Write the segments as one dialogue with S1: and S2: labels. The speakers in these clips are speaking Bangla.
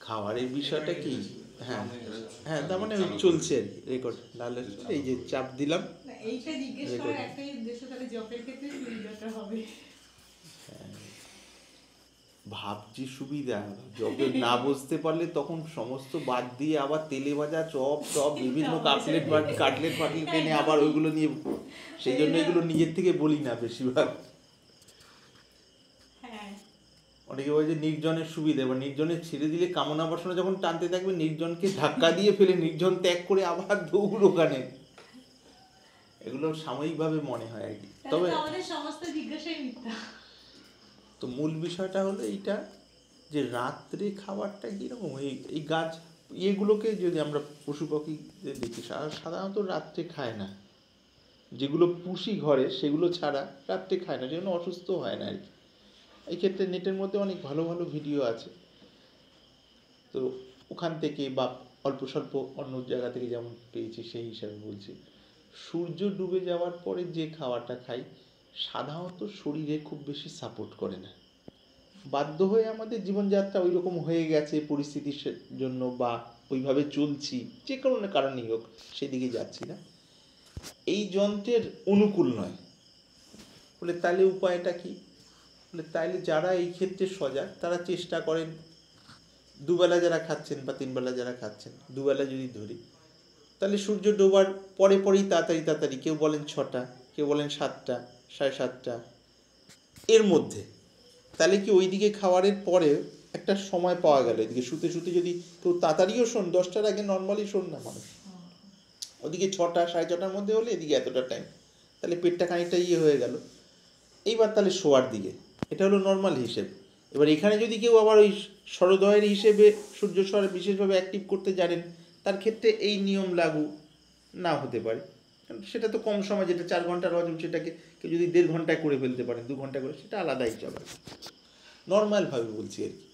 S1: খাবারের বিষয়টা কি, হ্যাঁ হ্যাঁ, তার মানে চলছে আর কি রেকর্ড। লালের এই যে চাপ দিলাম,
S2: এইটা জিজ্ঞেস করার একটাই উদ্দেশ্য, তাহলে জবের ক্ষেত্রে সুবিধাটা হবে।
S1: ভাবছি সুবিধা, যবে না বুঝতে পারলে তখন সমস্ত বাদ দিয়ে আবার তেলে ভাজা চপ টপ বিভিন্ন কাটলেট এনে আবার ওইগুলো নিয়ে, সেই জন্য এগুলো নিজের থেকে বলি না বেশিরভাগ। অনেকে বলে যে নির্জনের সুবিধা, এবার নির্জনে ছেড়ে দিলে কামনা বাসনা যখন টানতে থাকবে, নির্জনকে ধাক্কা দিয়ে ফেলে নির্জন ত্যাগ করে আবার দৌড় ওখানে। এগুলো সাময়িকভাবে মনে হয় আর কি। তবে
S2: আমাদের সমস্ত জিজ্ঞাসাই মিথ্যা।
S1: তো মূল বিষয়টা হলো এইটা যে রাত্রে খাবারটা কীরকম, এই গাছ ইয়েগুলোকে যদি আমরা পশু পাখি দেখি সাধারণত রাত্রে খায় না, যেগুলো পুষি ঘরে সেগুলো ছাড়া রাত্রে খায় না, যেগুলো অসুস্থ হয় না আর কি। এই ক্ষেত্রে নেটের মধ্যে অনেক ভালো ভালো ভিডিও আছে, তো ওখান থেকে বা অল্প স্বল্প অন্য জায়গা থেকে যেমন পেয়েছি সেই হিসাবে বলছি। সূর্য ডুবে যাওয়ার পরে যে খাওয়াটা খাই সাধারণত শরীরে খুব বেশি সাপোর্ট করে না। বাধ্য হয়ে আমাদের জীবনযাত্রা ওই রকম হয়ে গেছে পরিস্থিতির জন্য, বা ওইভাবে চলছি, যে কোনো কারণেই হোক সেদিকে যাচ্ছি না, এই যন্ত্রের অনুকূল নয়। বলে তাহলে উপায়টা কি? বলে তাইলে যারা এই ক্ষেত্রে সজাগ তারা চেষ্টা করেন, দুবেলা যারা খাচ্ছেন বা তিনবেলা যারা খাচ্ছেন, দুবেলা যদি ধরি তাহলে সূর্য ডোবার পরে পরেই তাড়াতাড়ি, কেউ বলেন 6টা, কেউ বলেন 7টা, 7:30 এর মধ্যে, তাহলে কি ওইদিকে খাওয়ারের পরে একটা সময় পাওয়া গেল। এদিকে শুতে যদি কেউ তাড়াতাড়িও শোন, 10টার আগে নর্মালি শোন না মানুষ, ওদিকে 6টা 6:30টার মধ্যে হলে এদিকে এতটা টাইম, তাহলে পেটটা খানিকটা হয়ে গেল। এইবার তাহলে শোয়ার দিকে, এটা হলো নর্মাল হিসেব। এবার এখানে যদি কেউ আবার ওই সরোদয়ের হিসেবে সূর্য সর বিশেষভাবে অ্যাক্টিভ করতে জানেন, তার ক্ষেত্রে এই নিয়ম লাগু না হতে পারে, কারণ সেটা তো কম সময়, যেটা 4 ঘন্টার হজম সেটাকে কেউ যদি 1.5 ঘন্টায় করে ফেলতে পারেন, 2 ঘন্টা করে, সেটা আলাদা হিসাব আছে, নর্মালভাবে বলছি আর কি।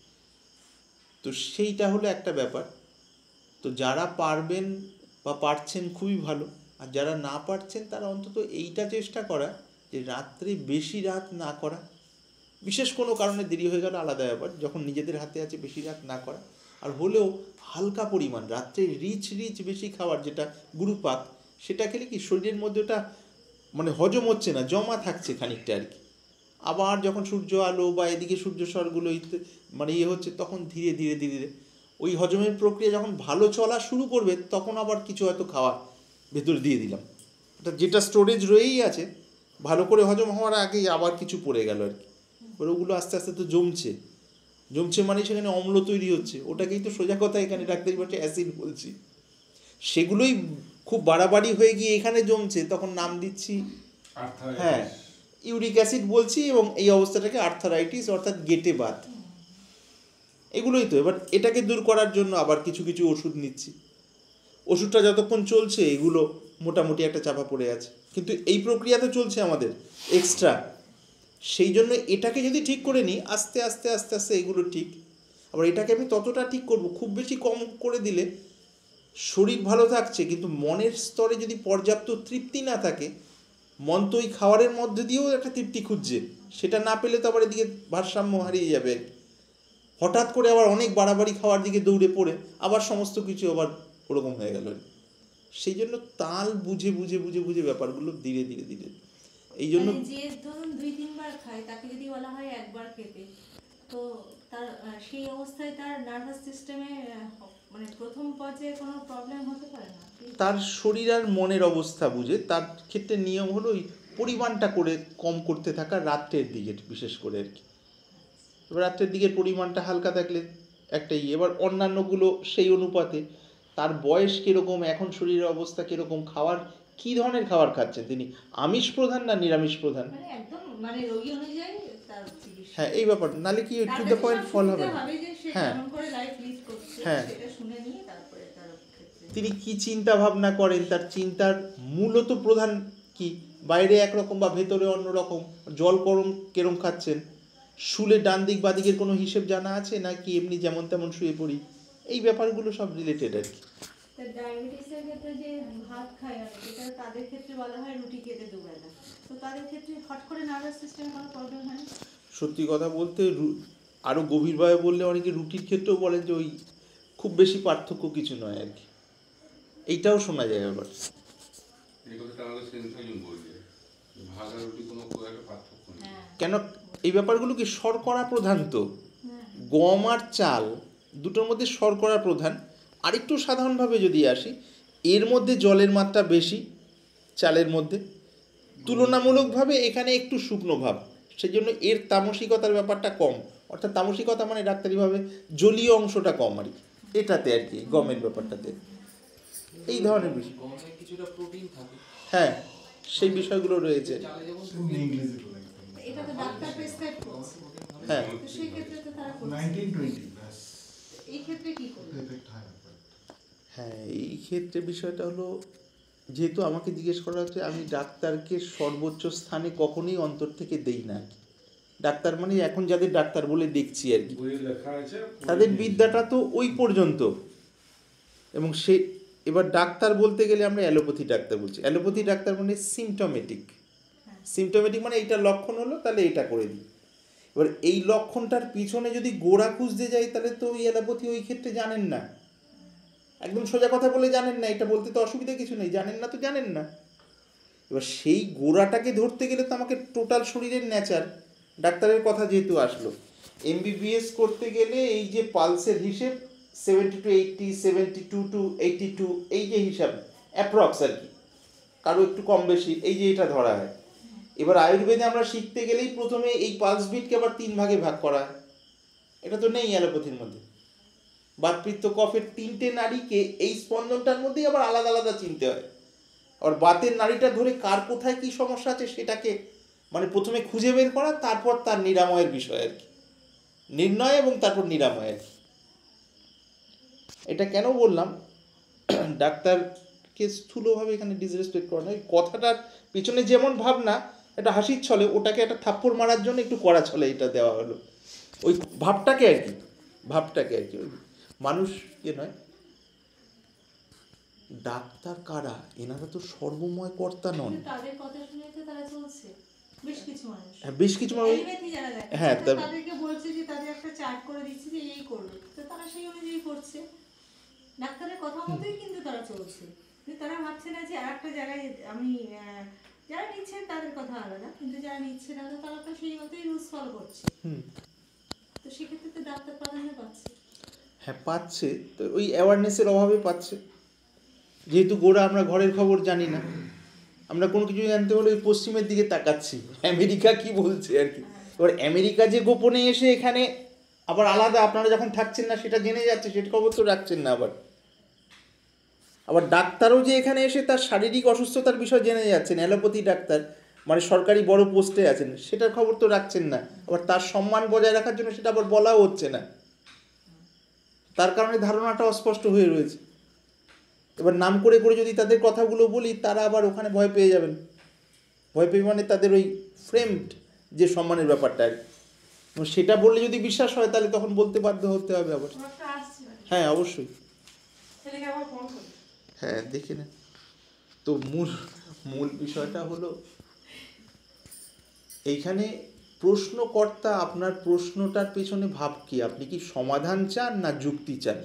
S1: তো সেইটা হলো একটা ব্যাপার। তো যারা পারবেন বা পারছেন খুবই ভালো, আর যারা না পারছেন তারা অন্তত এইটা চেষ্টা করা যে রাত্রে বেশি রাত না করা, বিশেষ কোনো কারণে দেরি হয়ে গেল আলাদা ব্যাপার, যখন নিজেদের হাতে আছে বেশি রাত না করা, আর হলেও হালকা পরিমাণ রাত্রে রিচ বেশি খাবার, যেটা গুরুপাক, সেটা খেলে কি শরীরের মধ্যে ওটা মানে হজম হচ্ছে না, জমা থাকছে খানিকটা আর কি। আবার যখন সূর্য আলো বা এদিকে সূর্য স্বরগুলো মানে হচ্ছে, তখন ধীরে ধীরে ওই হজমের প্রক্রিয়া যখন ভালো চলা শুরু করবে, তখন আবার কিছু হয়তো খাওয়া ভেতরে দিয়ে দিলাম, যেটা স্টোরেজ রয়েই আছে, ভালো করে হজম হওয়ার আগেই আবার কিছু পড়ে গেল আর কি। এবার ওগুলো আস্তে আস্তে তো জমছে মানে সেখানে অম্ল তৈরি হচ্ছে, ওটাকেই তো সোজা কথা এখানে ডাক্তারি ভাষায় অ্যাসিড বলছি। সেগুলোই খুব বাড়াবাড়ি হয়ে গিয়ে এখানে জমছে, তখন নাম দিচ্ছি হ্যাঁ ইউরিক অ্যাসিড বলছি, এবং এই অবস্থাটাকে আর্থারাইটিস অর্থাৎ গেটে বাত, এগুলোই তো। এবার এটাকে দূর করার জন্য আবার কিছু ওষুধ নিচ্ছি, ওষুধটা যতক্ষণ চলছে এগুলো মোটামুটি একটা চাপা পড়ে আছে, কিন্তু এই প্রক্রিয়া তো চলছে আমাদের এক্সট্রা। সেই জন্য এটাকে যদি ঠিক করে নিই আস্তে আস্তে এগুলো ঠিক, আবার এটাকে আমি ততটা ঠিক করব, খুব বেশি কম করে দিলে শরীর ভালো থাকছে কিন্তু মনের স্তরে যদি পর্যাপ্ত তৃপ্তি না থাকে, মন তো ওই খাবারের মধ্যে দিয়েও একটা তৃপ্তি খুঁজছে, সেটা না পেলে তো আবার এদিকে ভারসাম্য হারিয়ে যাবে, হঠাৎ করে আবার অনেক বাড়াবাড়ি খাওয়ার দিকে দৌড়ে পড়ে আবার সমস্ত কিছু আবার ওরকম হয়ে গেল। সেই জন্য তাল বুঝে ব্যাপারগুলো ধীরে এই জন্য
S2: যে ধরুন 2-3 বার খায় তাকে যদি বলা হয় একবার খেতে, তো তার সেই অবস্থায় তার নার্ভাস সিস্টেমে মানে প্রথম পর্যায়ে কোনো প্রবলেম হতে পারে না।
S1: তার শরীর আর মনের অবস্থা বুঝে তার ক্ষেত্রে নিয়ম হলো ওই পরিমাণটা করে কম করতে থাকা রাত্রের দিকে বিশেষ করে আর কি। এবার রাত্রের দিকের পরিমাণটা হালকা থাকলে একটাই, এবার অন্যান্যগুলো সেই অনুপাতে তার বয়স কীরকম, এখন শরীরের অবস্থা কীরকম, খাওয়ার কী ধরনের খাবার খাচ্ছেন তিনি, আমিষ প্রধান না নিরামিষ প্রধান,
S2: মানে রোগী অনুযায়ী
S1: হ্যাঁ এই ব্যাপার, নাহলে কি টু দ্য পয়েন্ট ফল হবে না। হ্যাঁ হ্যাঁ, তিনি কি চিন্তা ভাবনা করেন, তার চিন্তার মূলত প্রধান কি, বাইরে একরকম বা ভেতরে অন্যরকম, জল গরম কেরম খাচ্ছেন, শুলে ডান দিক বা দিকের কোনো হিসেব জানা আছে নাকি এমনি যেমন তেমন শুয়ে পড়ি, এই ব্যাপারগুলো সব রিলেটেড আর কি।
S2: ডায়াবেটিসের ক্ষেত্রে যে ভাত খায় আর এটা তাদের ক্ষেত্রে বলা হয় রুটি খেতে দুবেলা, তো তাদের ক্ষেত্রে হট করে নার্ভাস সিস্টেমে কোনো প্রবলেম হয়?
S1: সত্যি কথা বলতে আরও গভীরভাবে বললে অনেকে রুটির ক্ষেত্রেও বলেন যে ওই খুব বেশি পার্থক্য কিছু নয় আর কি, এইটাও শোনা যায় আবার।
S3: এই কথাটা আমাদের সেন্সাইজন বলছে, ভাগা রুটি কোনো খুব একটা পার্থক্য নেই।
S2: হ্যাঁ
S1: কেন এই ব্যাপারগুলো কি শর্করা প্রধান, তো
S2: হ্যাঁ
S1: গম আর চাল দুটোর মধ্যে শর্করা প্রধান। আরেকটু সাধারণভাবে যদি আসি, এর মধ্যে জলের মাত্রা বেশি চালের মধ্যে, তুলনামূলকভাবে এখানে একটু শুকনো ভাব, সেই জন্য এর তামসিকতার ব্যাপারটা কম, অর্থাৎ তামসিকতা মানে ডাক্তারিভাবে জলীয় অংশটা কম আর কি এটাতে আর কি, গমের ব্যাপারটাতে এই ধরনের বিষয়।
S4: গমে কিছুটা প্রোটিন থাকে,
S1: হ্যাঁ সেই বিষয়গুলো রয়েছে।
S4: চালে যেমন
S5: ইংরেজি বলে
S2: এটা তো ডাক্তার প্রেসক্রাইব করছে,
S1: হ্যাঁ
S2: তো সেই ক্ষেত্রে তো তারা করছে।
S5: 1920 ব্যাস
S2: এই ক্ষেত্রে কি করবে?
S5: এফেক্ট হয় ব্যাপার।
S1: হ্যাঁ এই ক্ষেত্রে বিষয়টা হলো, যেহেতু আমাকে জিজ্ঞেস করা হচ্ছে, আমি ডাক্তারকে সর্বোচ্চ স্থানে কখনোই অন্তর থেকে দেই না আর কি। ডাক্তার মানে এখন যাদের ডাক্তার বলে দেখছি আর কি,
S3: বইয়ে লেখা আছে
S1: তাদের বিদ্যাটা তো ওই পর্যন্ত। এবং সে এবার ডাক্তার বলতে গেলে আমরা অ্যালোপ্যাথি ডাক্তার বলছি। অ্যালোপ্যাথি ডাক্তার মানে সিমটোমেটিক, সিমটোমেটিক মানে এইটা লক্ষণ হলো তাহলে এটা করে দিই। এবার এই লক্ষণটার পিছনে যদি গোড়া খুঁজতে যাই তাহলে তো ওই অ্যালোপ্যাথি ওই ক্ষেত্রে জানেন না, একদম সোজা কথা বলে জানেন না, এটা বলতে তো অসুবিধা কিছু নেই, জানেন না তো জানেন না। এবার সেই গোড়াটাকে ধরতে গেলে তো আমাকে টোটাল শরীরের নেচার, ডাক্তারের কথা যেহেতু আসলো, এমবিবিএস করতে গেলে এই যে পালসের হিসেব 70 to 80, 72 to 82, এই যে হিসাব অ্যাপ্রক্স আর কি, কারো একটু কম বেশি এই যে এটা ধরা হয়। এবার আয়ুর্বেদে আমরা শিখতে গেলেই প্রথমে এই পালস বিটকে আবার 3 ভাগে ভাগ করা হয়, এটা তো নেই অ্যালোপ্যাথির মধ্যে। বাতপিত্ত কফের 3টে নাড়িকে এই স্পন্দনটার মধ্যেই আবার আলাদা আলাদা চিনতে হয়। আর বাতের নাড়িটা ধরে কার কোথায় কি সমস্যা আছে সেটাকে মানে প্রথমে খুঁজে বের করা, তারপর তার নিরাময়ের বিষয় আর কি, নির্ণয় এবং তারপর নিরাময় আর কি। এটা কেন বললাম, ডাক্তারকে স্থূলভাবে এখানে ডিসরেসপেক্ট করা নয়, কথাটার পিছনে যেমন ভাবনা, একটা হাসির ছলে ওটাকে একটা থাপ্পড় মারার জন্য একটু কড়া ছলে এটা দেওয়া হলো, ওই ভাবটাকে আর কি, ভাবটাকে আর কি। মানুষ কে নয়, ডাক্তার কারা, এনারা তো সর্বময় কর্তা নন।
S2: কিন্তু তাদের কথা শুনে তো তারা চলছে বেশ কিছু মানুষ।
S1: হ্যাঁ বেশ কিছু মানুষ,
S2: অ্যালোপ্যাথি যারা দেখে,
S1: হ্যাঁ,
S2: তো তাদেরকে বলছে যে তাদের একটা চার্ট করে দিচ্ছে যে এই করবে, তো তারা সেই অনুযায়ী করছে, ডাক্তারের কথা মতোই কিন্তু তারা চলছে। কিন্তু তারা ভাবছে না যে আরেকটা জায়গায় আমি যারা নিচ্ছে তাদের কথা আলাদা, কিন্তু যারা নিচ্ছে না তো তারা তো সেই মতোই রুলস ফলো করছে। তো সেক্ষেত্রে তো ডাক্তার প্রাধান্য পাচ্ছে।
S1: হ্যাঁ পাচ্ছে, তো ওই অ্যাওয়ারনেসের অভাবে পাচ্ছে। যেহেতু গোড়া আমরা ঘরের খবর জানি না, আমরা কোনো কিছু জানতে হলে ওই পশ্চিমের দিকে তাকাচ্ছি, আমেরিকা কি বলছে আর কি। এবার আমেরিকা যে গোপনে এসে এখানে আবার আলাদা, আপনারা যখন থাকছেন না সেটা জেনে যাচ্ছে, সেটা খবর তো রাখছেন না। আবার ডাক্তারও যে এখানে এসে তার শারীরিক অসুস্থতার বিষয় জেনে যাচ্ছেন, অ্যালোপ্যাথি ডাক্তার মানে সরকারি বড় পোস্টে আছেন, সেটার খবর তো রাখছেন না। আবার তার সম্মান বজায় রাখার জন্য সেটা আবার বলাও হচ্ছে না, তার কারণে ধারণাটা অস্পষ্ট হয়ে রয়েছে। এবার নাম করে করে যদি তাদের কথাগুলো বলি, তারা আবার ওখানে ভয় পেয়ে যাবেন। ভয় পেয়ে মানে তাদের ওই ফ্রেমড যে সম্মানের ব্যাপারটা আর কি, সেটা বললে যদি বিশ্বাস হয় তাহলে তখন বলতে বাধ্য হতে হবে আবার। হ্যাঁ অবশ্যই, হ্যাঁ দেখে নেন। তো মূল বিষয়টা হলো এইখানে প্রশ্নকর্তা আপনার প্রশ্নটার পেছনে ভাব কি, আপনি কি সমাধান চান না যুক্তি চান?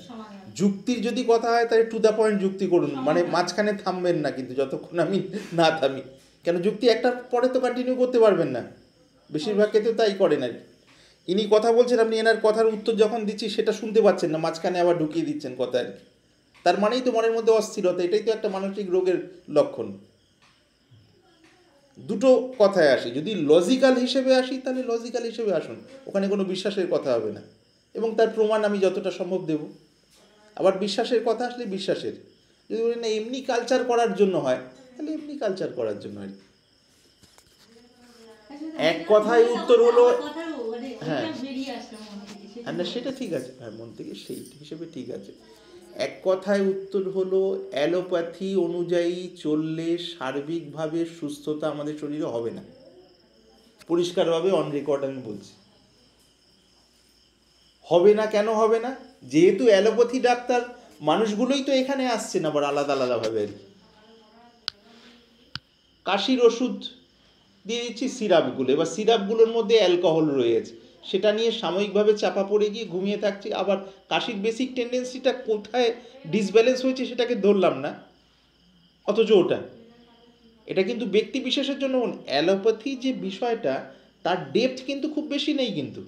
S1: যুক্তির যদি কথা হয় তাহলে টু দ্য পয়েন্ট যুক্তি করুন, মানে মাঝখানে থামবেন না কিন্তু যতক্ষণ আমি না থামি, কেন যুক্তি একটার পরে তো কন্টিনিউ করতে পারবেন না, বেশিরভাগ ক্ষেত্রে তাই করেন আর কি। ইনি কথা বলছেন, আপনি এনার কথার উত্তর যখন দিচ্ছি সেটা শুনতে পাচ্ছেন না, মাঝখানে আবার ঢুকিয়ে দিচ্ছেন কথা আর কি। তার মানেই তো মনের মধ্যে অস্থিরতা, এটাই তো একটা মানসিক রোগের লক্ষণ। দুটো কথায় আসি, যদি লজিক্যাল হিসেবে আসি তাহলে লজিক্যাল হিসেবে আসুন, ওখানে কোনো বিশ্বাসের কথা হবে না, এবং তার প্রমাণ আমি যতটা সম্ভব দেব। আবার বিশ্বাসের কথা আসলে বিশ্বাসের, যদি বলি না এমনি কালচার করার জন্য হয় তাহলে এমনি কালচার করার জন্য হয়। এক কথায় উত্তর হলো, হ্যাঁ না সেটা ঠিক আছে, হ্যাঁ মন থেকে সেই হিসেবে ঠিক আছে। এক কথায় উত্তর হলো অ্যালোপ্যাথি অনুযায়ী চললে সার্বিকভাবে সুস্থতা আমাদের শরীরে হবে না, পরিষ্কারভাবে অন রেকর্ড আমি বলছি হবে না। কেন হবে না? যেহেতু অ্যালোপ্যাথি ডাক্তার মানুষগুলোই তো এখানে আসছেন আবার আলাদা আলাদাভাবে। কাশির ওষুধ দিয়ে দিচ্ছি সিরাপগুলো, এবার সিরাপগুলোর মধ্যে অ্যালকোহল রয়েছে, সেটা নিয়ে সাময়িকভাবে চাপা পড়ে গিয়ে ঘুমিয়ে থাকছি, আবার কাশির বেসিক টেন্ডেন্সিটা কোথায় ডিসব্যালেন্স হয়েছে সেটাকে ধরলাম না, অথচ ওটা এটা কিন্তু ব্যক্তি বিশেষের জন্য। অ্যালোপ্যাথি যে বিষয়টা তার ডেপথ কিন্তু খুব বেশি নেই, কিন্তু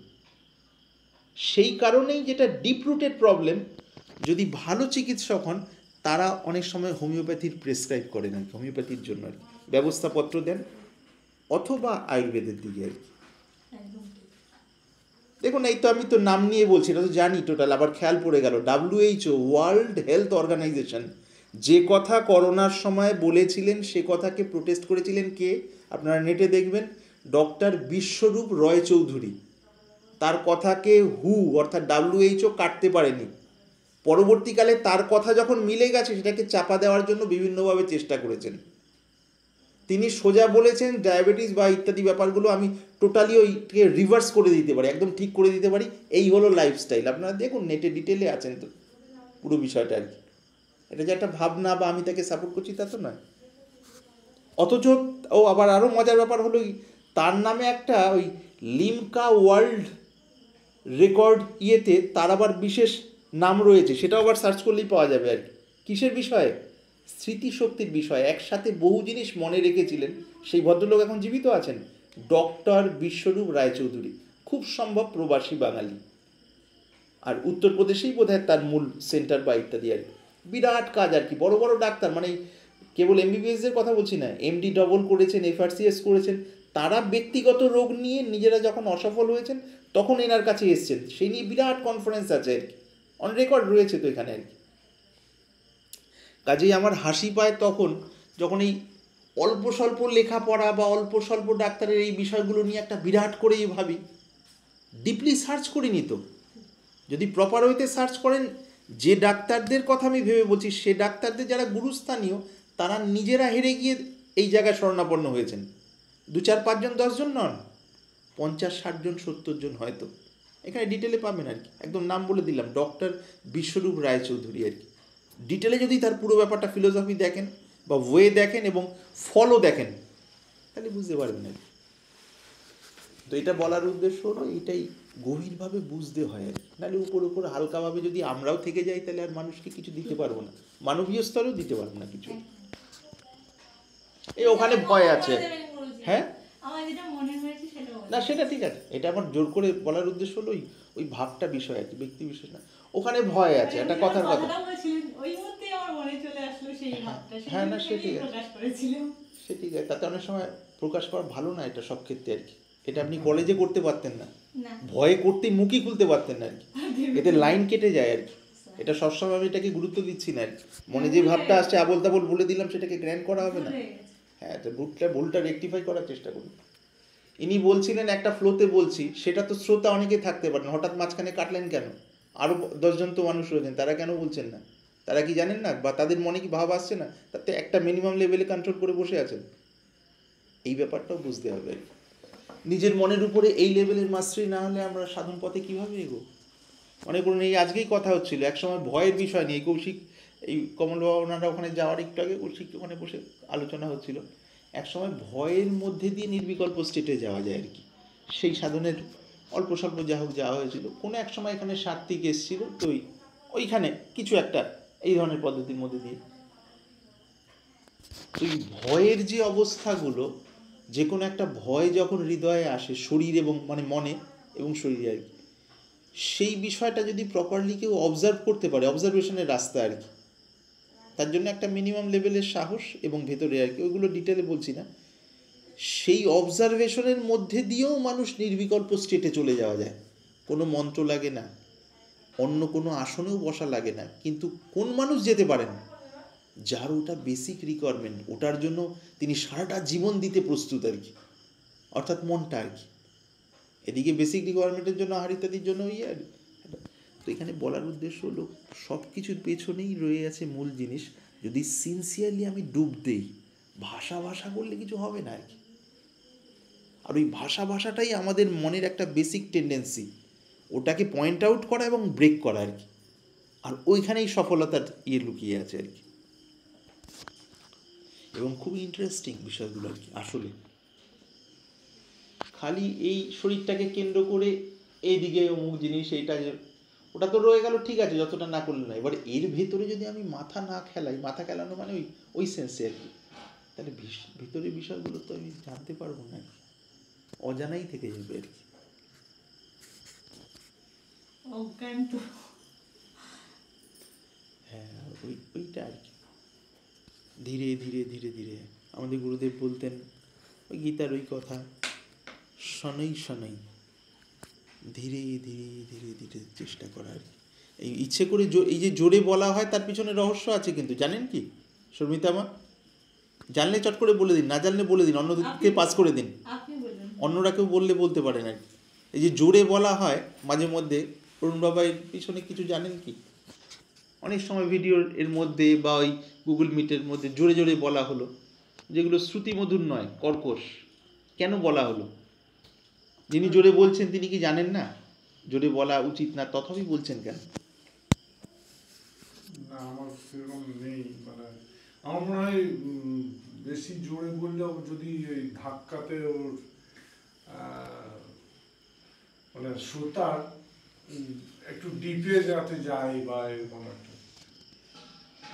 S1: সেই কারণেই যেটা ডিপ রুটেড প্রবলেম, যদি ভালো চিকিৎসক হন তারা অনেক সময় হোমিওপ্যাথির প্রেসক্রাইব করেন আর কি, হোমিওপ্যাথির জন্য আর কি ব্যবস্থাপত্র দেন, অথবা আয়ুর্বেদের দিকে আর কি।
S2: একদম ঠিক।
S1: দেখুন এই তো আমি তো নাম নিয়ে বলছি, এটা তো জানি টোটাল, আবার খেয়াল পড়ে গেল WHO ওয়ার্ল্ড হেলথ অর্গানাইজেশন যে কথা করোনার সময় বলেছিলেন সে কথাকে প্রোটেস্ট করেছিলেন কে, আপনারা নেটে দেখবেন, ডক্টর বিশ্বরূপ রয় চৌধুরী। তার কথাকে অর্থাৎ WHO কাটতে পারেনি। পরবর্তীকালে তার কথা যখন মিলে গেছে সেটাকে চাপা দেওয়ার জন্য বিভিন্নভাবে চেষ্টা করেছেন। তিনি সোজা বলেছেন ডায়াবেটিস বা ইত্যাদি ব্যাপারগুলো আমি টোটালি ওইকে রিভার্স করে দিতে পারি, একদম ঠিক করে দিতে পারি, এই হলো লাইফস্টাইল। আপনারা দেখুন নেটে ডিটেলে আছেন তো পুরো বিষয়টা আর কি। এটা যে একটা ভাবনা বা আমি তাকে সাপোর্ট করছি তা তো নয়। অথচ আবার আরও মজার ব্যাপার হলো তার নামে একটা ওই লিমকা ওয়ার্ল্ড রেকর্ড তার আবার বিশেষ নাম রয়েছে, সেটাও আবার সার্চ করলেই পাওয়া যাবে আর কি। কিসের বিষয়ে? স্মৃতিশক্তির বিষয়ে। একসাথে বহু জিনিস মনে রেখেছিলেন সেই ভদ্রলোক এখন জীবিত আছেন, ডক্টর বিশ্বরূপ রায়চৌধুরী, খুব সম্ভব প্রবাসী বাঙালি, আর উত্তরপ্রদেশেই বোধহয় তার মূল সেন্টার বা ইত্যাদি আর কি। বিরাট কাজ আর কি, বড় বড় ডাক্তার, মানে কেবল MBBS-এর কথা বলছি না, MD ডবল করেছেন, FRCS করেছেন, তারা ব্যক্তিগত রোগ নিয়ে নিজেরা যখন অসফল হয়েছেন তখন এনার কাছে এসছেন, সেই নিয়ে বিরাট কনফারেন্স আছে আর কি, অন রেকর্ড রয়েছে তো এখানে আর কি। কাজেই আমার হাসি পায় তখন যখন এই অল্প স্বল্প লেখাপড়া বা অল্প স্বল্প ডাক্তারের এই বিষয়গুলো নিয়ে একটা বিরাট করেই ভাবি, ডিপলি সার্চ করিনি তো। যদি প্রপার ওয়েতে সার্চ করেন, যে ডাক্তারদের কথা আমি ভেবে বলছি সে ডাক্তারদের যারা গুরুস্থানীয় তারা নিজেরা হেরে গিয়ে এই জায়গায় শরণাপন্ন হয়েছেন। 2, 4, 5 জন 10 জন নন, 50, 60 জন 70 জন হয়তো। এখানে ডিটেলে পাবেন আর কি, একদম নাম বলে দিলাম, ডক্টর বিশ্বরূপ রায়চৌধুরী আর কি। ডিটেলে যদি তার পুরো ব্যাপারটা ফিলোসফি দেখেন বা ওয়ে দেখেন এবং ফলো দেখেন তাহলে বুঝতে পারবেন আর কি। তো এটা বলার উদ্দেশ্য হলো এটাই, গভীরভাবে বুঝতে হয় আর কি, নাহলে উপর হালকাভাবে যদি আমরাও থেকে যাই তাহলে আর মানুষকে কিছু দিতে পারবো না, মানবীয় স্তরেও দিতে পারবো না কিছু। এই ওখানে ভয় আছে, হ্যাঁ
S2: আমার যেটা মনে হয়েছে সেটা
S1: না সেটা ঠিক আছে, এটা আমার জোর করে বলার উদ্দেশ্য হলো ওই ভাবটা বিষয় আছে, ব্যক্তি বিশেষ না। ওখানে ভয় আছে, একটা কথার কথা।
S2: ওই মুহূর্তে আমার মনে চলে আসলো সেই ভাবটা,
S1: হ্যাঁ না সে ঠিক আছে,
S2: প্রকাশ করেছিলাম।
S1: সে ঠিক আছে, তাতে অনেক সময় প্রকাশ করা ভালো না এটা সব ক্ষেত্রে আর কি। এটা আপনি কলেজে করতে পারতেন না, ভয়ে করতে মুখই খুলতে পারতেন না আর কি, এতে লাইন কেটে যায় আর কি। এটা সবসময় আমি এটাকে গুরুত্ব দিচ্ছি না আর কি, মনে যে ভাবটা আসছে আবোল তাবোল বলে দিলাম সেটাকে গ্র্যান্ড করা হবে না। হ্যাঁ, তো ভুলটা রেকটিফাই করার চেষ্টা করুন। ইনি বলছিলেন একটা ফ্লোতে বলছি, সেটা তো শ্রোতা অনেকে থাকতে পারেন, হঠাৎ মাঝখানে কাটলেন কেন? আরও 10 জন তো মানুষ রয়েছেন, তারা কেন বলছেন না? তারা কি জানেন না, বা তাদের মনে কি ভাব আসছে না? তাতে একটা মিনিমাম লেভেলে কন্ট্রোল করে বসে আছেন, এই ব্যাপারটাও বুঝতে হবে। নিজের মনের উপরে এই লেভেলের মাস্টারি না হলে আমরা সাধন পথে কীভাবে এগো? মনে করুন এই আজকেই কথা হচ্ছিল, একসময় ভয়ের বিষয় নিয়ে, কৌশিক এই কমলবাবু ওনারা ওখানে যাওয়ার একটু আগে কৌশিক ওখানে বসে আলোচনা হচ্ছিল, একসময় ভয়ের মধ্যে দিয়ে নির্বিকল্প স্টেটে যাওয়া যায় আর কি, সেই সাধনের অল্প স্বল্প যা হোক যাওয়া হয়েছিল। কোনো এক সময় এখানে সাত্বিক এসেছিল তো ওইখানে কিছু একটা এই ধরনের পদ্ধতির মধ্যে দিয়ে, তো এই ভয়ের যে অবস্থাগুলো, যে কোনো একটা ভয় যখন হৃদয়ে আসে, শরীর এবং মানে মনে এবং শরীরে আর কি, সেই বিষয়টা যদি প্রপারলি কেউ অবজার্ভ করতে পারে, অবজারভেশনের রাস্তা আর কি, তার জন্য একটা মিনিমাম লেভেলের সাহস এবং ভেতরে আর কি, ওইগুলো ডিটেলে বলছি না, সেই অবজারভেশনের মধ্যে দিয়েও মানুষ নির্বিকল্প স্টেটে চলে যাওয়া যায়। কোনো মন্ত্র লাগে না, অন্য কোনো আসনেও বসা লাগে না, কিন্তু কোন মানুষ যেতে পারেন? যার ওটা বেসিক রিকোয়ারমেন্ট, ওটার জন্য তিনি সারাটা জীবন দিতে প্রস্তুত আর কি, অর্থাৎ মনটা আর কি। এদিকে বেসিক রিকোয়ারমেন্টের জন্য আহার ইত্যাদির জন্য আর। তো এখানে বলার উদ্দেশ্য হলো সব কিছুর পেছনেই রয়ে আছে মূল জিনিস, যদি সিনসিয়ারলি আমি ডুব দিই, ভাষা করলে কিছু হবে না আর কি। আর ওই ভাষাটাই আমাদের মনের একটা বেসিক টেন্ডেন্সি, ওটাকে পয়েন্ট আউট করা এবং ব্রেক করা আর কি, আর ওইখানেই সফলতার লুকিয়ে আছে আর কি। এবং খুব ইন্টারেস্টিং বিষয়গুলো আর কি। আসলে খালি এই শরীরটাকে কেন্দ্র করে এইদিকে অমুক জিনিস এইটা ওটা তো রয়ে গেল, ঠিক আছে, যতটা না করলে না। এবার এর ভেতরে যদি আমি মাথা না খেলাই, মাথা খেলানো মানে ওই ওই সেন্সে আর কি, তাহলে ভিতরের বিষয়গুলো তো আমি জানতে পারবো না, অজানাই থেকে যাবে আর কি।
S2: অজ্ঞান তো
S1: হ্যাঁ, ওইটা আর কি। ধীরে ধীরে ধীরে ধীরে আমাদের গুরুদেব বলতেন ওই গীতার ওই কথা, শনৈ শনৈ, ধীরে ধীরে ধীরে ধীরে চেষ্টা করা আর কি। এই ইচ্ছে করে এই যে জোরে বলা হয় তার পিছনে রহস্য আছে কিন্তু, জানেন কি শর্মিতা মা? জানলে চট করে বলে দিন, না জানলে বলে দিন, অন্যদিকে পাস করে দিন,
S2: আপনি বলুন।
S1: অন্যরা কেউ বললে বলতে পারেন আর কি। এই যে জোরে বলা হয় মাঝে মধ্যে, অরুণ বাবা এর পিছনে কিছু জানেন কি? অনেক সময় ভিডিওর এর মধ্যে বা ওই গুগল মিটের মধ্যে জোরে জোরে বলা হলো, যেগুলো শ্রুতিমধুর নয়, কর্কশ, কেন বলা হলো? যিনি জোরে বলছেন তিনি কি জানেন না জোরে বলা উচিত না, তথাপি বলছেন কেন?
S5: না, আমার সেরকম নেই, মানে আমার মনে হয় বেশি জোরে বললেও যদি এই ধাক্কাতে ওর মানে শ্রোতার একটু ডিপে যাতে যায় বা এরকম একটা।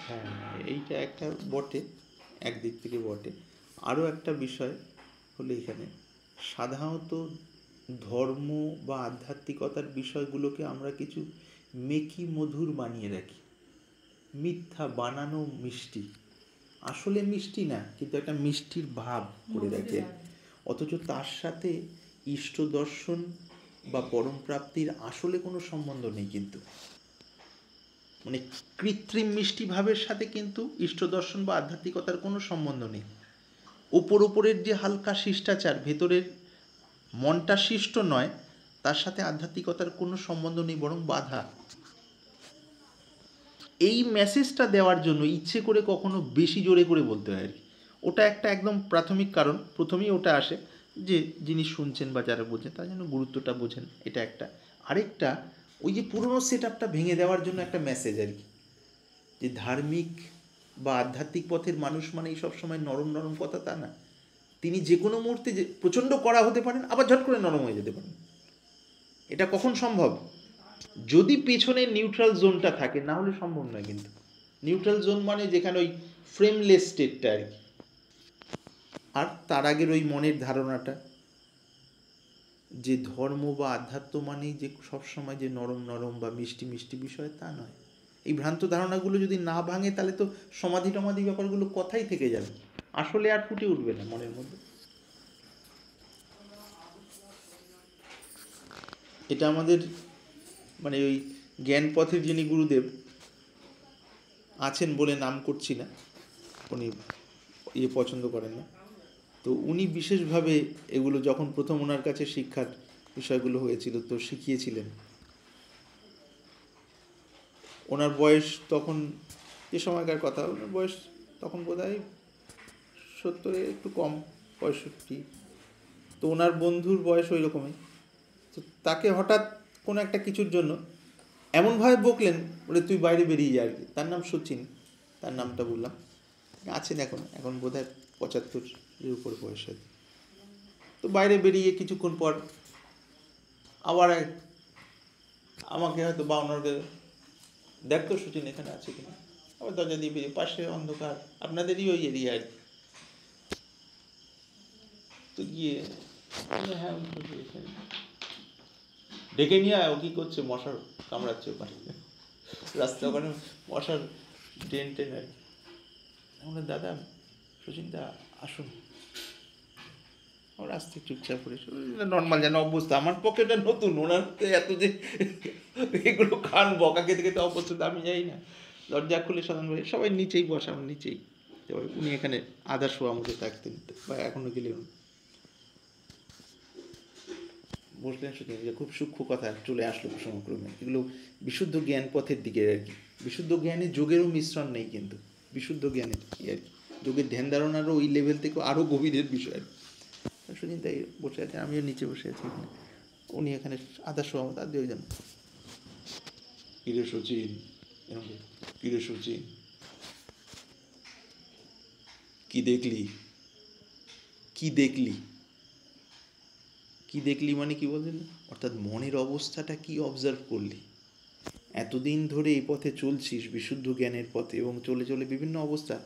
S1: হ্যাঁ, এইটা একটা বটে, একদিক থেকে বটে। আরও একটা বিষয় হলো এখানে সাধারণত ধর্ম বা আধ্যাত্মিকতার বিষয়গুলোকে আমরা কিছু মেকি মধুর বানিয়ে রাখি, মিথ্যা বানানো মিষ্টি, আসলে মিষ্টি না কিন্তু একটা মিষ্টির ভাব করে রাখেন, অথচ তার সাথে ইষ্ট দর্শন বা পরম প্রাপ্তির আসলে কোনো সম্বন্ধ নেই কিন্তু। মানে কৃত্রিম মিষ্টি ভাবের সাথে কিন্তু ইষ্ট দর্শন বা আধ্যাত্মিকতার কোনো সম্বন্ধ নেই। ওপরের যে হালকা শিষ্টাচার, ভেতরের মনটা শিষ্ট নয়, তার সাথে আধ্যাত্মিকতার কোনো সম্বন্ধ নেই, বরং বাধা। এই মেসেজটা দেওয়ার জন্য ইচ্ছে করে কখনো বেশি জোরে করে বলতে হয় আর কি। ওটা একটা একদম প্রাথমিক কারণ, প্রথমেই ওটা আসে যে যিনি শুনছেন বা যারা বলছেন তার জন্য গুরুত্বটা বোঝেন, এটা একটা। আরেকটা ওই যে পুরনো সেট আপটা ভেঙে দেওয়ার জন্য একটা মেসেজ আর কি, যে ধার্মিক বা আধ্যাত্মিক পথের মানুষ মানেই সবসময় নরম নরম কথা তা না। তিনি যে কোনো মুহূর্তে যে প্রচণ্ড কড়া হতে পারেন, আবার ঝট করে নরম হয়ে যেতে পারেন। এটা কখন সম্ভব? যদি পেছনে নিউট্রাল জোনটা থাকে, না হলে সম্ভব নয় কিন্তু। নিউট্রাল জোন মানে যেখানে ওই ফ্রেমলেস স্টেটটা আর কি, আর তার আগের ওই মনের ধারণাটা যে ধর্ম বা আধ্যাত্ম মানেই যে সবসময় যে নরম নরম বা মিষ্টি মিষ্টি বিষয়, তা নয়। এই ভ্রান্ত ধারণাগুলো যদি না ভাঙে তাহলে তো সমাধি টমাধি ব্যাপারগুলো কথাই থেকে যাবে, আসলে আর ফুটে উঠবে না মনের মধ্যে। এটা আমাদের মানে ওই জ্ঞান পথের যিনি গুরুদেব আছেন বলে নাম করছি না, উনি পছন্দ করেন না, তো উনি বিশেষভাবে এগুলো যখন প্রথম ওনার কাছে শিক্ষার বিষয়গুলো হয়েছিল তো শিখিয়েছিলেন। ওনার বয়স তখন, যে সময়কার কথা, ওনার বয়স তখন বোধ হয় 70-এর একটু কম, 65। তো ওনার বন্ধুর বয়স ওই রকমই। তো তাকে হঠাৎ কোনো একটা কিছুর জন্য এমনভাবে বকলেন, বলে তুই বাইরে বেরিয়ে যা আর কি। তার নাম সচিন, তার নামটা বললাম, আছেন এখন বোধ হয় 75-এর উপর বয়স আছে। তো বাইরে বেরিয়ে কিছুক্ষণ পর আবার আমাকে হয়তো বা ওনাকে দেখতো সচিন এখানে আছে কিনা, আবার দরজা দিয়ে বেরিয়ে, পাশে অন্ধকার, আপনাদেরই ওই এরিয়া আর কি। তো গিয়ে হ্যাঁ ডেকে নিয়ে আয়, ও কী করছে, মশার কামড়াচ্ছে ওখানে, রাস্তা ওখানে মশার ড্রেন টেন আর কি। আমরা দাদা সচিনদা আসুন, ওর আসতে চুপচাপ করে নর্মাল যেন অভ্যস্ত। আমার পক্ষে এটা নতুন, ওনার এত যে এগুলো খান বকা খেতে খেতে অভ্যস্ত, আমি যাই না। দরজা খুলে সাধারণ সবাই নিচেই বসে, আমার নিচেই। উনি এখানে আধা শোয়া মতো থাকতেন, বা এখনো গেলে বসলেন সত্যি, যে খুব সূক্ষ্ম কথা চলে আসলো প্রসঙ্গক্রমে। এগুলো বিশুদ্ধ জ্ঞান পথের দিকে আর কি। বিশুদ্ধ জ্ঞানে যোগেরও মিশ্রণ নেই কিন্তু, বিশুদ্ধ জ্ঞানের আর কি, যোগের ধ্যান ধারণারও ওই লেভেল থেকে আরও গভীরের বিষয় আর কি। সুচিন তাই বসে আছে, আমিও নিচে বসে আছি এখানে, উনি এখানে আধা শোয়া মতো, আর দুইজন কিরে সচিন, এরকম কিরে সচিন কি দেখলি, কি দেখলি, কি দেখলি মানে কি বলছেন, অর্থাৎ মনের অবস্থাটা কি অবজার্ভ করলি, এতদিন ধরে এই পথে চলছিস বিশুদ্ধ জ্ঞানের পথে এবং চলে চলে বিভিন্ন অবস্থা,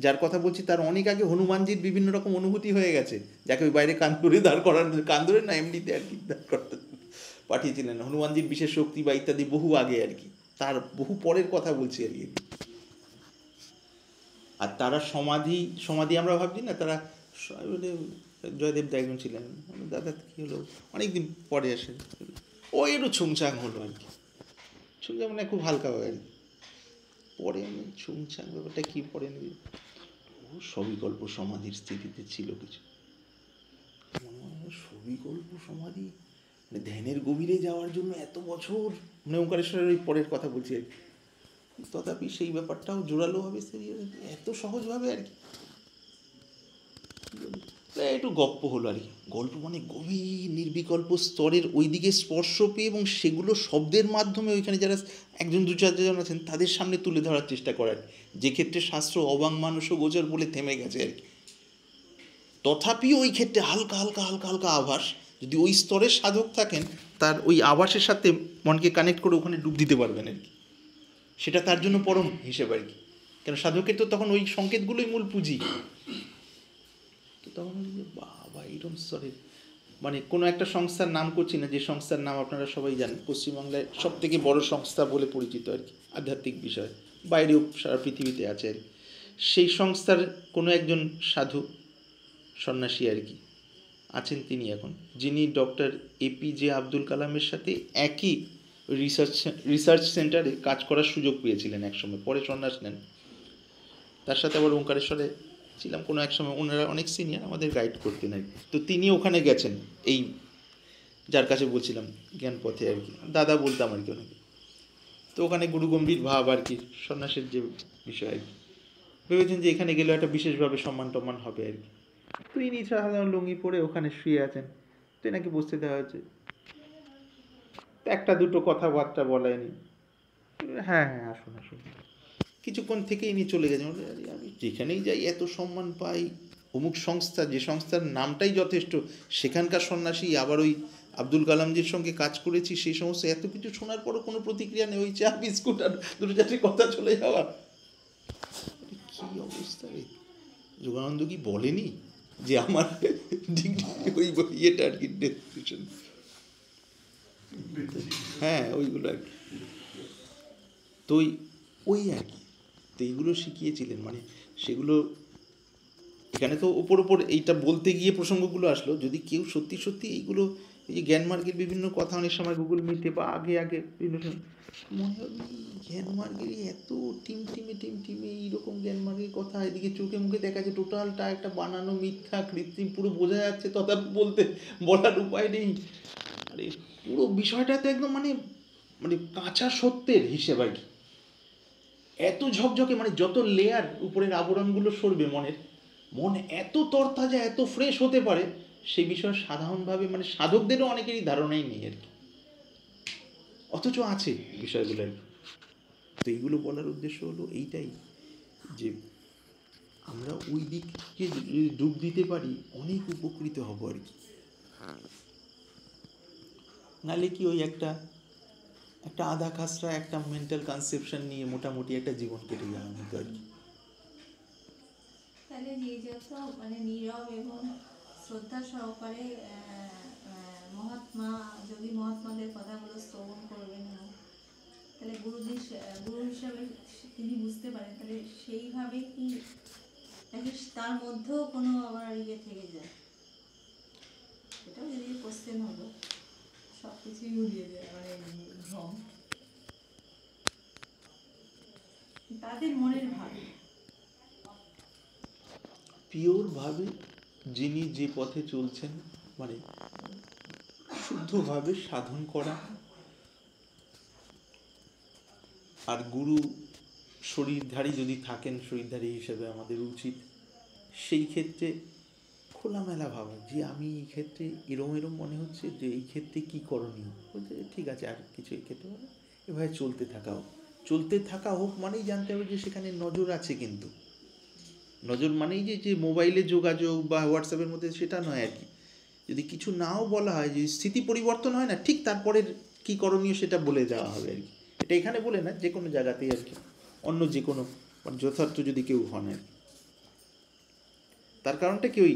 S1: যার কথা বলছি তার অনেক আগে হনুমানজির বিভিন্ন রকম অনুভূতি হয়ে গেছে, যাকে ওই বাইরে কান্দরে দাঁড় করার, কান্দরে না এমনিতে আর কি দাঁড় করাতে পাঠিয়েছিলেন হনুমানজির বিশেষ শক্তি বা ইত্যাদি বহু আগে আর কি, তার বহু পরের কথা বলছি আর কি। আর তারা সমাধি সমাধি আমরা ভাবছি না, তারা বলে জয়দেব দা একজন ছিলেন, দাদা কী হলো, অনেকদিন পরে আসে, ও একটু ছুংছাং হলো আর কি, ছুংছাং মানে খুব হালকাভাবে আর কি, পরে আমি ছুংছাং ব্যাপারটা কী পরে নেবে, ও সবিকল্প সমাধির স্থিতিতে ছিল কিছু, সবিকল্প সমাধি মানে ধ্যানের গভীরে যাওয়ার জন্য এত বছর, মানে ওঙ্কারেশ্বরের ওই পরের কথা বলছি আর কি, তথাপি সেই ব্যাপারটাও জোরালোভাবে এত সহজভাবে আর কি, একটু গল্প হলো আর কি, গল্প মানে গভীর নির্বিকল্প স্তরের ওই দিকে স্পর্শ পেয়ে এবং সেগুলো শব্দের মাধ্যমে ওইখানে যারা একজন দু চারজন আছেন তাদের সামনে তুলে ধরার চেষ্টা করার, যে ক্ষেত্রে শাস্ত্র অবাং মানুষ গোচর বলে থেমে গেছে আর কি, তথাপিও ওই ক্ষেত্রে হালকা হালকা হালকা হালকা আভাস, যদি ওই স্তরের সাধক থাকেন তার ওই আভাসের সাথে মনকে কানেক্ট করে ওখানে ডুব দিতে পারবেন আর কি, সেটা তার জন্য পরম হিসেবে আর কি, কেন সাধকের তো তখন ওই সংকেতগুলোই মূল পুঁজি, তো তখন বাবা এইরকম স্তরের, মানে কোনো একটা সংস্থার নাম করছি না, যে সংস্থার নাম আপনারা সবাই জানেন, পশ্চিমবাংলায় সব থেকে বড় সংস্থা বলে পরিচিত আর কি আধ্যাত্মিক বিষয়, বাইরেও সারা পৃথিবীতে আছে আর কি, সেই সংস্থার কোনো একজন সাধু সন্ন্যাসী আর কি আছেন তিনি এখন, যিনি ডক্টর এপিজে আব্দুল কালামের সাথে একই রিসার্চ সেন্টারে কাজ করার সুযোগ পেয়েছিলেন একসময়, পরে সন্ন্যাস নেন, তার সাথে আবার ওঙ্কারেশ্বরে ছিলাম কোনো এক সময়, ওনারা অনেক সিনিয়র, আমাদের গাইড করতেন আর কি, তো তিনি ওখানে গেছেন এই যার কাছে বলছিলাম জ্ঞান পথে আর কি, দাদা বলতাম আর কি ওনাকে, তো ওখানে গুরুগম্ভীর ভাব আর কি, সন্ন্যাসের যে বিষয় আর কি, ভেবেছেন যে এখানে গেলে একটা বিশেষভাবে সম্মান টম্মান হবে আর কি, তো ইনি সাধারণ লুঙ্গি পরে ওখানে শুয়ে আছেন, তো এনাকে বসতে দেওয়া হয়েছে, একটা দুটো কথাবার্তা বলায়নি, হ্যাঁ হ্যাঁ আসুন আসুন, কিছুক্ষণ থেকে ইনি চলে গেছেন, আমি যেখানেই যাই এত সম্মান পাই, অমুক সংস্থা, যে সংস্থার নামটাই যথেষ্ট, সেখানকার সন্ন্যাসী, আবার ওই আব্দুল কালামজির সঙ্গে কাজ করেছি, সেই সমস্ত এত কিছু শোনার পরও কোনো প্রতিক্রিয়া নেই, ওই চা বিস্কুট আর দুটো চারটি কথা চলে যাওয়া, কী অবস্থা রে, যোগানন্দ কি বলেনি যে আমার ওই ইয়েটা আর কি ডেসক্রিপশন, হ্যাঁ ওইগুলো আর কি, তো ওই আর কি, তো এইগুলো শিখিয়েছিলেন, মানে সেগুলো এখানে তো ওপর ওপর এইটা বলতে গিয়ে প্রসঙ্গগুলো আসলো, যদি কেউ সত্যি সত্যি এইগুলো, এই যে জ্ঞানমার্গের বিভিন্ন কথা অনেক সময় গুগল মিটে বা আগে বিভিন্ন মনে হয় জ্ঞানমার্গের এত টিমে এইরকম জ্ঞানমার্গের কথা, এদিকে চোখে মুখে দেখা যায় টোটালটা একটা বানানো মিথ্যা কৃত্রিম, পুরো বোঝা যাচ্ছে, তথা বলার উপায় নেই, আরে পুরো বিষয়টা তো একদম মানে মানে কাঁচা সত্যের হিসেব আর কি, এত ঝকঝকে, মানে যত লেয়ার উপরের আবরণগুলো সরবে মনের, মন এত তরতাজা এত ফ্রেশ হতে পারে, সেই বিষয়ে সাধারণভাবে মানে সাধকদেরও অনেকেরই ধারণাই নেই আর কি, অথচ আছে বিষয়গুলো আর কি, তো এইগুলো বলার উদ্দেশ্য হলো এইটাই, যে আমরা ওই দিককে ডুব দিতে পারি অনেক উপকৃত হব আর কি, নাহলে কি ওই একটা আধা খাসরা একটা মেন্টাল কনসেপশন নিয়ে মোটামুটি একটা জীবন কেটে যাওয়া হতো আর কি।
S2: তাহলে যে যত মানে নীরব এবং শ্রদ্ধা সহকারে যোগী মহাত্মাদের কথাগুলো শ্রবণ করবেন, তাহলে গুরু হিসাবে তিনি বুঝতে পারেন, তাহলে সেইভাবে কি নাকি তার মধ্যেও কোনো আবার ইয়ে থেকে যায়, এটাও যদি কোশ্চেন হলো, সব কিছুই উড়িয়ে দেয় মানে ভ্রম, তাদের মনের ভাব
S1: পিওর ভাবে যিনি যে পথে চলছেন, মানে শুদ্ধভাবে সাধন করা, আর গুরু শরীরধারী যদি থাকেন, শরীরধারী হিসেবে আমাদের উচিত সেই ক্ষেত্রে খোলামেলা ভাবা, যে আমি এই ক্ষেত্রে এরম মনে হচ্ছে, যে এই ক্ষেত্রে কি করণীয়, বলছে ঠিক আছে আর কিছু এই ক্ষেত্রে এভাবে চলতে থাকা হোক মানেই জানতে হবে যে সেখানে নজর আছে, কিন্তু নজর মানেই যে মোবাইলে যোগাযোগ বা হোয়াটসঅ্যাপের মধ্যে সেটা নয় আর কি, যদি কিছু নাও বলা হয়, যদি স্থিতি পরিবর্তন হয় না, ঠিক তারপরের কী করণীয় সেটা বলে দেওয়া হবে আর কি। এটা এখানে বলে না, যে কোনো জায়গাতেই আর কি, অন্য যে কোনো মানে যথার্থ যদি কেউ হন আর কি। তার কারণটা কি, ওই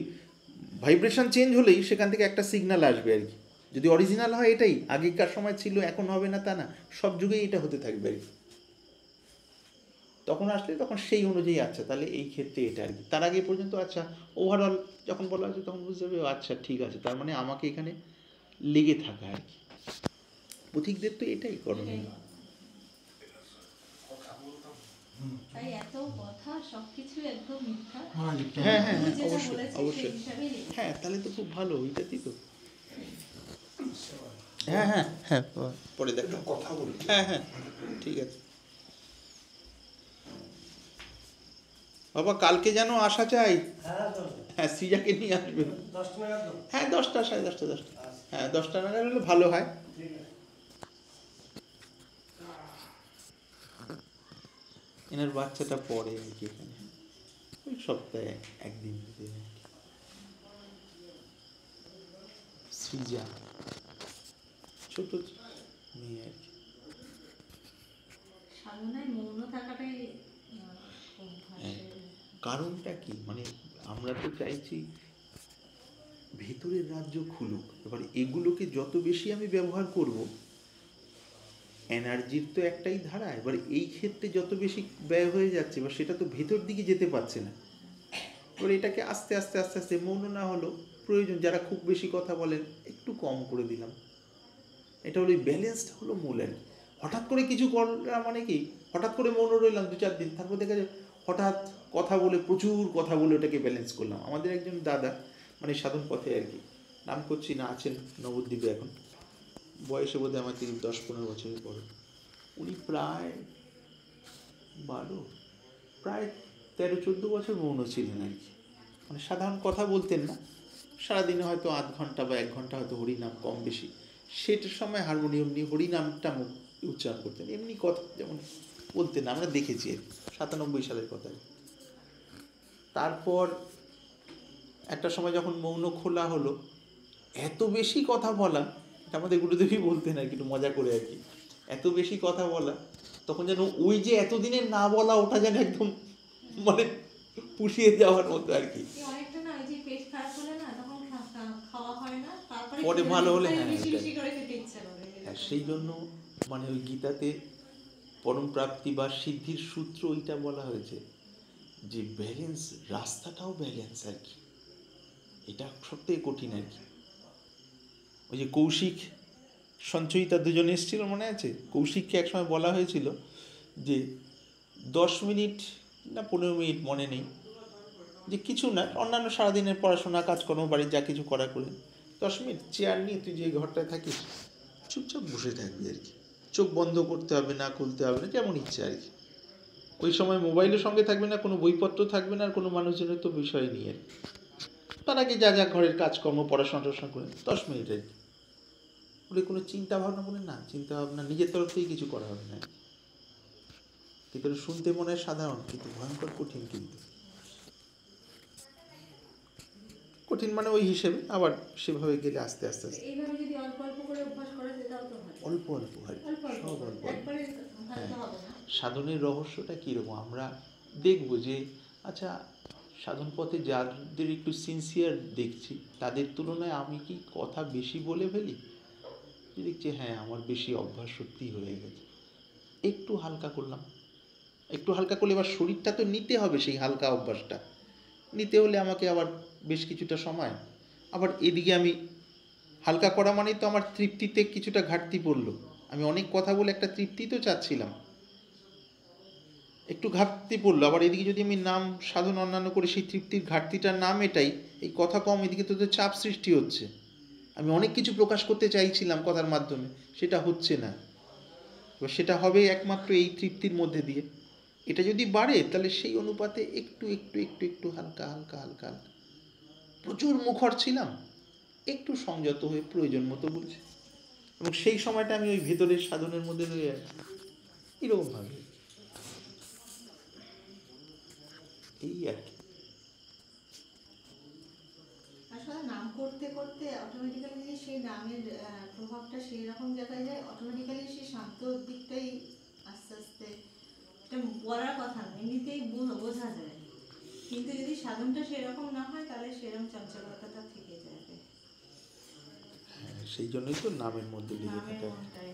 S1: ভাইব্রেশন চেঞ্জ হলেই সেখান থেকে একটা সিগন্যাল আসবে আর কি। যদি অরিজিনাল হয় এটাই, আগেকার সময় ছিল এখন হবে না তা না, সব যুগেই এটা হতে থাকবে আর কি। তখন আসলে তখন সেই অনুযায়ী আচ্ছা তাহলে এই ক্ষেত্রে এটা আর কি। তার আগে পর্যন্ত আচ্ছা ওভারঅল যখন বলা হচ্ছে তখন বুঝতে হবে আচ্ছা ঠিক আছে, তার মানে আমাকে এখানে লেগে থাকা আর কি। পথিকদের তো এটাই করণীয়।
S2: তাই এত কথা সবকিছু একদম মিথ্যা।
S1: হ্যাঁ হ্যাঁ
S2: গুরু
S1: হ্যাঁ,
S2: যেটা
S1: অবশ্যই
S2: বলেছে
S1: অবশ্যই।
S2: সেই হিসাবেই লিখতে।
S1: হ্যাঁ তাহলে তো খুব ভালো, ওইটাতেই তো। হ্যাঁ হ্যাঁ হ্যাঁ, পরে দেখা
S5: কথা বলি।
S1: হ্যাঁ হ্যাঁ ঠিক আছে বাবা, কালকে যেন আসা চাই। হ্যাঁ সৃজাকে নিয়ে আসবে। হ্যাঁ 10টা, 10:30, 10টা। হ্যাঁ 10টা নাগাদ হলে ভালো হয়। এনার বাচ্চাটা পড়ে আর কি এখানে, ওই সপ্তাহে একদিন করে আর কি। সৃজা ছোট মেয়ে আর কি।
S2: সাধনায় মৌন থাকাটাই
S1: হ্যাঁ, কারণটা কি, মানে আমরা তো চাইছি ভেতরের রাজ্য খুলুক, এবার এগুলোকে যত বেশি আমি ব্যবহার করব, এনার্জির তো একটাই ধারা, এবার এই ক্ষেত্রে যত বেশি ব্যয় হয়ে যাচ্ছে এবার সেটা তো ভেতর দিকে যেতে পারছে না। এবার এটাকে আস্তে আস্তে আস্তে আস্তে মৌন না হলো প্রয়োজন, যারা খুব বেশি কথা বলেন একটু কম করে দিলাম। এটা হলো এই ব্যালেন্সটা হলো মূল আর কি। হঠাৎ করে কিছু করা মানে কি, হঠাৎ করে মৌন রইলাম 2-4 দিন, তারপর দেখা যায় হঠাৎ কথা বলে প্রচুর কথা বলে ওটাকে ব্যালেন্স করলাম। আমাদের একজন দাদা মানে সাধন পথে আর কি, নাম করছি না, আছেন নবদ্বীপে এখন, বয়সে বোধহয় আমার 10-15 বছরের বড়। উনি প্রায় 13-14 বছর মৌন ছিলেন আর কি। মানে সাধারণ কথা বলতেন না, সারাদিনে হয়তো 0.5 ঘন্টা বা 1 ঘন্টা হয়তো হরিনাম কম বেশি, সেটার সময় হারমোনিয়াম নিয়ে হরিনামটা উচ্চারণ করতেন, এমনি কথা যেমন বলতেন না, আমরা দেখেছি 97 সালের কথা। তারপর একটা সময় যখন মৌন খোলা হলো, এত বেশি কথা বলা, এটা আমাদের গুরুদেবই বলতেন আর কি, একটু মজা করে আর কি, এত বেশি কথা বলা, তখন যেন ওই যে এতদিনের না বলা ওটা যেন একদম মানে পুষিয়ে যাওয়ার মতো আর কি।
S2: অনেকটা না, ওই যে পেট খারাপ হলে না তখন খাওয়া হয় না, তারপরে
S1: পরে ভালো হলে হ্যাঁ
S2: বেশি
S1: এটাই।
S2: বেশি করে খেতে ইচ্ছা করে।
S1: হ্যাঁ সেই জন্য মানে ওই গীতাতে পরম প্রাপ্তি বা সিদ্ধির সূত্র ওইটা বলা হয়েছে যে ব্যালেন্স, রাস্তাটাও ব্যালেন্স আর কি। এটা সবথেকে কঠিন আর কি। ওই যে কৌশিক সঞ্চয়িতা দুজনে এসেছিল মনে আছে, কৌশিককে একসময় বলা হয়েছিল যে 10 মিনিট না 15 মিনিট মনে নেই, যে কিছু না, অন্যান্য সারাদিনের পড়াশোনা কাজকর্ম বাড়ির যা কিছু করা করে 10 মিনিট চেয়ার নিয়ে তুই যে ঘরটায় থাকিস চুপচাপ বসে থাকবি আর কি, চোখ বন্ধ করতে হবে না, খুলতে হবে না, যেমন ইচ্ছে আর কি। ওই সময় মোবাইলের সঙ্গে থাকবে না, কোনো বইপত্র থাকবে না, আর কোনো মানুষজনের তো বিষয় নিয়ে আর কি। তার আগে যা যা ঘরের কাজকর্ম পড়াশোনা টড়াশোনা করে 10 মিনিট আর কি, বলে কোনো চিন্তা ভাবনা বলে না, চিন্তা ভাবনা নিজের তরফ থেকে কিছু করা হবে না। কিন্তু শুনতে মনে হয় সাধারণ, কিন্তু ভয়ঙ্কর কঠিন, কিন্তু কঠিন মানে ওই হিসেবে, আবার সেভাবে গেলে আস্তে আস্তে আস্তে
S2: এইভাবে যদি অল্প অল্প করে অভ্যাস করে সেটাও তো হয়।
S1: অল্প অল্প হয়,
S2: অল্প অল্প
S1: সব অল্প অল্প।
S2: একবারে ভাবতে হবে না।
S1: সাধনের রহস্যটা কীরকম আমরা দেখব যে আচ্ছা সাধন পথে যাদের একটু সিনসিয়ার দেখছি তাদের তুলনায় আমি কি কথা বেশি বলে ফেলি, দেখছি হ্যাঁ আমার বেশি অভ্যাস সত্যিই হয়ে গেছে, একটু হালকা করলাম, একটু হালকা করলে এবার শরীরটা তো নিতে হবে, সেই হালকা অভ্যাসটা নিতে হলে আমাকে আবার বেশ কিছুটা সময়, আবার এদিকে আমি হালকা করা মানেই তো আমার তৃপ্তিতে কিছুটা ঘাটতি পড়লো, আমি অনেক কথা বলে একটা তৃপ্তি তো চাচ্ছিলাম, একটু ঘাটতি পড়লো, আবার এদিকে যদি আমি নাম সাধন অন্যান্য করে সেই তৃপ্তির ঘাটতিটার নাম এটাই, এই কথা কম, এদিকে তো চাপ সৃষ্টি হচ্ছে, আমি অনেক কিছু প্রকাশ করতে চাইছিলাম কথার মাধ্যমে, সেটা হচ্ছে না, এবার সেটা হবে একমাত্র এই তৃপ্তির মধ্যে দিয়ে। এটা যদি বাড়ে তাহলে সেই অনুপাতে একটু একটু একটু একটু হালকা হালকা হালকা হালকা, প্রচুর মুখর ছিলাম একটু সংযত হয়ে প্রয়োজন মতো বলছি, এবং সেই সময়টা আমি ওই ভেতরের সাধনের মধ্যে রয়ে আছি এরকমভাবে, এই আর কি।
S2: আসলে নাম করতে করতে অটোমেটিক্যালি যদি সেই নামের প্রভাবটা সেই রকম জায়গায় যায়, অটোমেটিক্যালি সেই শান্ত দিকটাই আস্তে আস্তে, এটা বলার কথা না, এমনিতেই বোঝা যায়। কিন্তু যদি সাধনটা সেরকম না হয় তাহলে সেরকম চঞ্চলতাটা থেকে যাবে।
S1: হ্যাঁ, সেই জন্যই তো নামের মধ্যে লেগে
S2: নামের
S1: থাকা।
S2: মনটাই